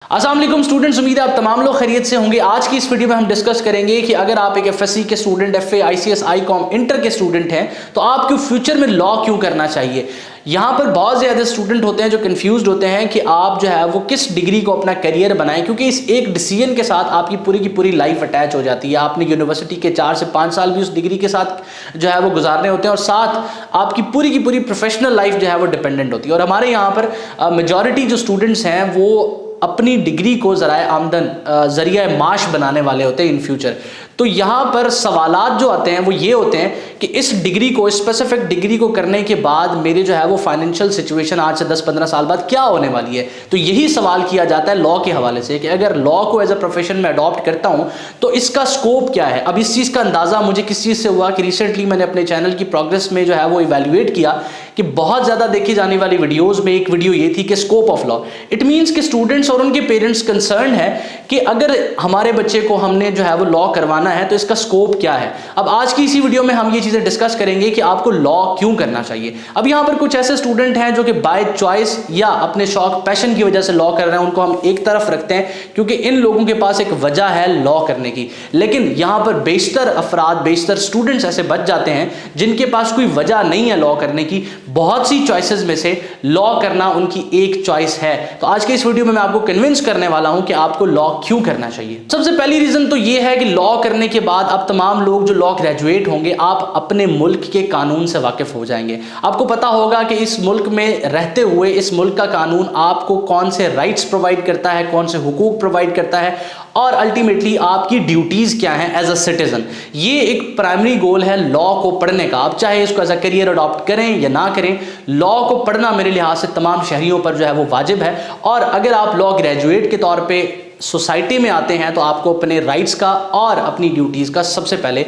अस्सलाम वालेकुम स्टूडेंट्स, उम्मीद है आप तमाम लोग खैरियत से होंगे। आज की इस वीडियो में हम डिस्कस करेंगे कि अगर आप एक एफएससी के student, FA, ICS, Icom, inter के स्टूडेंट हैं तो आपको फ्यूचर में लॉ क्यों करना चाहिए। यहाँ पर बहुत ज़्यादा स्टूडेंट होते हैं जो कंफ्यूज्ड होते हैं कि आप जो है वो किस डिग्री को अपना करियर बनाएं, क्योंकि इस एक डिसीजन के साथ आपकी पूरी की पूरी लाइफ अटैच हो जाती है। आपने यूनिवर्सिटी के 4 से 5 साल भी उस डिग्री के साथ जो है वो गुजारने होते हैं और साथ आपकी पूरी की पूरी प्रोफेशनल लाइफ जो है वो डिपेंडेंट होती है। और हमारे यहाँ पर मेजॉरिटी जो स्टूडेंट्स हैं वो अपनी डिग्री को ज़राए आमदन, ज़रिया माश बनाने वाले होते हैं इन फ्यूचर। तो यहाँ पर सवालात जो आते हैं वो ये होते हैं कि इस डिग्री को, स्पेसिफिक डिग्री को करने के बाद मेरे जो है वो फाइनेंशियल सिचुएशन आज से 10-15 साल बाद क्या होने वाली है। तो यही सवाल किया जाता है लॉ के हवाले से कि अगर लॉ को एज अ प्रोफेशन में अडॉप्ट करता हूँ तो इसका स्कोप क्या है। अब इस चीज़ का अंदाज़ा मुझे किस चीज़ से हुआ कि रिसेंटली मैंने अपने चैनल की प्रोग्रेस में जो है वो इवेल्युएट किया कि बहुत ज़्यादा देखी जाने वाली वीडियोज़ में एक वीडियो ये थी कि scope of law. It means कि स्टूडेंट्स और उनके पेरेंट्स कंसर्न है कि अगर हमारे बच्चे को हमने जो है वो लॉ करवाना है तो इसका स्कोप क्या है। अब आज की इसी वीडियो में हम ये चीज़ें डिस्कस करेंगे कि आपको लॉ क्यों करना चाहिए। अब यहाँ पर कुछ ऐसे स्टूडेंट हैं जो कि बाय चॉइस या अपने शौक, पैशन की वजह से लॉ कर रहे हैं, उनको हम एक तरफ रखते हैं क्योंकि इन लोगों के पास एक वजह है लॉ करने की। लेकिन यहाँ पर बेशतर अफराद, बेशतर स्टूडेंट्स ऐसे बच जाते हैं जिनके पास कोई वजह नहीं है लॉ करने की। बहुत सी चॉइसेस में से लॉ करना उनकी एक चॉइस है। तो आज के इस वीडियो में मैं आपको कन्विंस करने वाला हूं कि आपको लॉ क्यों करना चाहिए। सबसे पहली रीजन तो यह है कि लॉ करने के बाद अब तमाम लोग जो लॉ ग्रेजुएट होंगे, आप अपने मुल्क के कानून से वाकिफ हो जाएंगे। आपको पता होगा कि इस मुल्क में रहते हुए इस मुल्क का कानून आपको कौन से राइट्स प्रोवाइड करता है, कौन से हुकूक प्रोवाइड करता है और अल्टीमेटली आपकी ड्यूटीज क्या हैं एज अ सिटीजन। ये एक प्राइमरी गोल है लॉ को पढ़ने का। आप चाहे इसको एज अ करियर अडॉप्ट करें या ना करें, लॉ को पढ़ना मेरे लिहाज से तमाम शहरियों पर जो है वो वाजिब है। और अगर आप लॉ ग्रेजुएट के तौर पे सोसाइटी में आते हैं तो आपको अपने राइट्स का और अपनी ड्यूटीज़ का सबसे पहले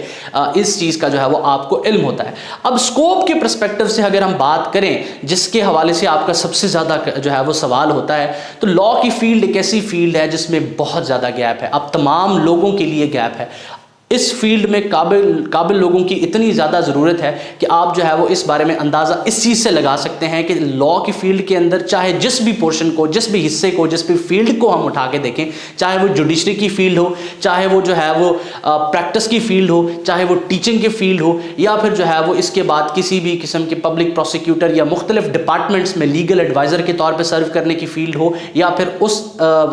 इस चीज़ का जो है वो आपको इल्म होता है। अब स्कोप के पर्सपेक्टिव से अगर हम बात करें, जिसके हवाले से आपका सबसे ज़्यादा जो है वो सवाल होता है, तो लॉ की फील्ड एक ऐसी फील्ड है जिसमें बहुत ज़्यादा गैप है। अब तमाम लोगों के लिए गैप है। इस फील्ड में काबिल लोगों की इतनी ज़्यादा ज़रूरत है कि आप जो है वो इस बारे में अंदाज़ा इस चीज़ से लगा सकते हैं कि लॉ की फील्ड के अंदर चाहे जिस भी पोर्शन को, जिस भी हिस्से को, जिस भी फील्ड को हम उठा के देखें, चाहे वो जुडिशरी की फील्ड हो, चाहे वो जो है वो प्रैक्टिस की फील्ड हो, चाहे वो टीचिंग की फील्ड हो, या फिर जो है वो इसके बाद किसी भी किस्म के पब्लिक प्रोसिक्यूटर या मुख्तलिफ डिपार्टमेंट्स में लीगल एडवाइज़र के तौर पर सर्व करने की फील्ड हो, या फिर उस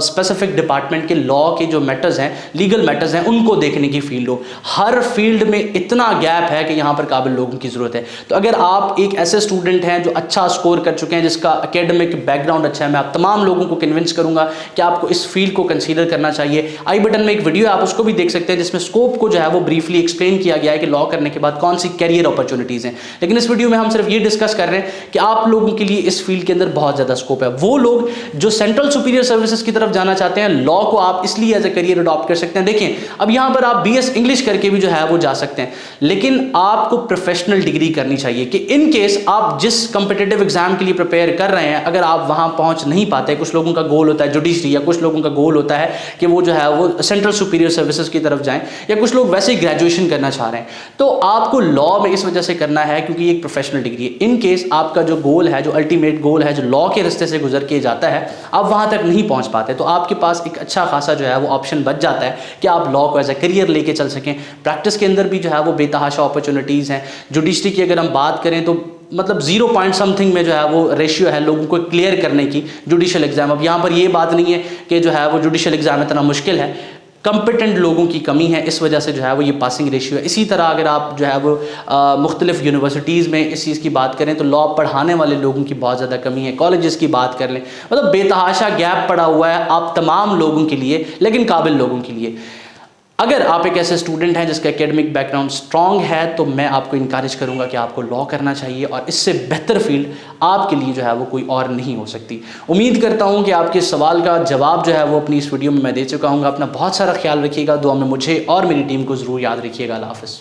स्पेसिफिक डिपार्टमेंट के लॉ के जो मैटर्स हैं, लीगल मैटर्स हैं, उनको देखने की फील्ड। हर फील्ड में इतना गैप है कि यहां पर काबिल लोगों की जरूरत है। तो अगर आप एक ऐसे स्टूडेंट हैं जो अच्छा स्कोर कर चुके हैं, जिसका एकेडमिक बैकग्राउंड अच्छा है, मैं आप तमाम लोगों को कन्विंस करूंगा कि आपको इस फील्ड को कंसीडर करना चाहिए। आई बटन में एक वीडियो है, आप उसको भी देख सकते हैं जिसमें स्कोप को जो है वो ब्रीफली एक्सप्लेन किया गया है कि लॉ करने के बाद कौन सी कैरियर अपॉर्चुनिटीज हैं। लेकिन इस वीडियो में हम सिर्फ ये डिस्कस कर रहे हैं कि आप लोगों के लिए इस फील्ड के अंदर बहुत ज्यादा स्कोप है। वो लोग जो सेंट्रल सुपीरियर सर्विसेज की तरफ जाना चाहते हैं, लॉ को आप इसलिए एज ए करियर अडॉप्ट कर सकते हैं। देखें, अब यहां पर आप BS इंग्लिश करके भी जो है वो जा सकते हैं, लेकिन आपको प्रोफेशनल डिग्री करनी चाहिए कि इन केस आप जिस कॉम्पिटिटिव एग्जाम के लिए प्रिपेयर कर रहे हैं, अगर आप वहां पहुंच नहीं पाते, कुछ लोगों का गोल होता है जुडिशरी, या कुछ लोगों का गोल होता है कि वो जो है वो सेंट्रल सुपीरियर सर्विसेज की तरफ जाएं, या कुछ लोग वैसे ही ग्रेजुएशन करना चाह रहे हैं, तो आपको लॉ में इस वजह से करना है क्योंकि ये एक प्रोफेशनल डिग्री है। इन केस आपका जो गोल है, जो अल्टीमेट गोल है, जो लॉ के रास्ते से गुजर के जाता है, आप वहां तक नहीं पहुंच पाते, तो आपके पास एक अच्छा खासा जो है वो ऑप्शन बच जाता है कि आप लॉ को एज ए करियर लेके चल सकें। प्रैक्टिस के अंदर भी जो है वो बेतहाशा अपॉर्चुनिटीज़ हैं। जुडिशरी की अगर हम बात करें तो मतलब 0 पॉइंट समथिंग में जो है वो रेशियो है लोगों को क्लियर करने की जुडिशल एग्जाम। अब यहाँ पर ये बात नहीं है कि जो है वो जुडिशल एग्जाम इतना मुश्किल है, कंपिटेंट लोगों की कमी है, इस वजह से जो है वो ये पासिंग रेशियो है। इसी तरह अगर आप जो है वो मुख्तलिफ यूनिवर्सिटीज़ में इस चीज़ की बात करें तो लॉ पढ़ाने वाले लोगों की बहुत ज़्यादा कमी है। कॉलेजेस की बात कर लें, मतलब बेतहाशा गैप पड़ा हुआ है आप तमाम लोगों के लिए, लेकिन काबिल लोगों के लिए। अगर आप एक ऐसे स्टूडेंट हैं जिसका एकेडमिक बैकग्राउंड स्ट्रांग है, तो मैं आपको इनकरेज करूंगा कि आपको लॉ करना चाहिए, और इससे बेहतर फील्ड आपके लिए जो है वो कोई और नहीं हो सकती। उम्मीद करता हूं कि आपके सवाल का जवाब जो है वो अपनी इस वीडियो में मैं दे चुका हूं। अपना बहुत सारा ख्याल रखिएगा, दुआ में मुझे और मेरी टीम को ज़रूर याद रखिएगा। अल्लाह हाफ़िज़।